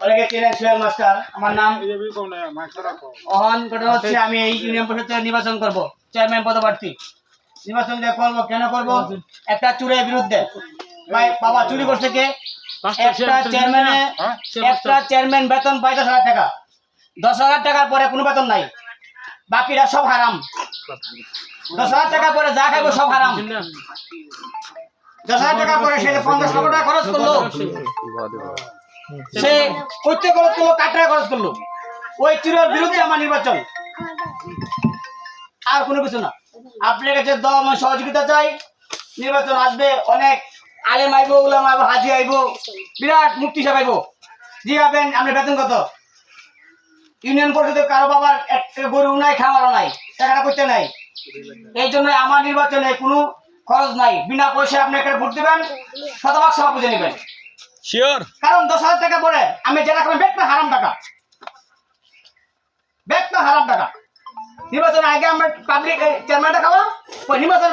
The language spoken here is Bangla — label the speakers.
Speaker 1: অনেকে চেনেন সোহেল মাস্টার আমার নাম। অহন ঘটনা হচ্ছে আমি এই ইউনিয়ন পরিষদের নির্বাচন করব, চেয়ারম্যান পদপ্রার্থী। নির্বাচন যে করবো, কেন করব? একটা চুরের বিরুদ্ধে। ভাই বাবা চুরি করছে কে? একটা চেয়ারম্যান বেতন পায় 10,000 টাকা। 10,000 টাকার পরে কোনো বেতন নাই, বাকিরা সব হারাম। 10,000 টাকা পরে যা খাইবো সব হারাম। 10,000 টাকা পরে সে 50 লক্ষ টাকা খরচ করলো, সে কইতে খরচ করলো, কাটরা খরচ করলো। ওই চুরের বিরুদ্ধে আমার নির্বাচন, আর কোনো কিছু না। আপনার কাছে দম সহযোগিতা চাই। নির্বাচন আসবে, অনেক আলেম আইব, উলামা আইব, হাজি আইব, বিরাট মুক্তি সাহেব আইব। জিগাবেন আপনার বেতন কত? ইউনিয়ন পরিষদে কারো বাবার একটা গরু নাই, খামারও নাই, টাকাটা করতে নাই। এই জন্য আমার নির্বাচনে কোনো খরচ নাই, বিনা পয়সায় আপনি একটা ভোট দিবেন, শতভাগ সভা বুঝে নেবেন।
Speaker 2: শিওর।
Speaker 1: কারণ 10,000 টাকা পরে আমি যেটা খাবেন ব্যাগটা হারাম টাকা, ব্যাগটা হারাম টাকা। নির্বাচনের আগে আমরা পাবলিক চেয়ারম্যানটা খাওয়া, নির্বাচন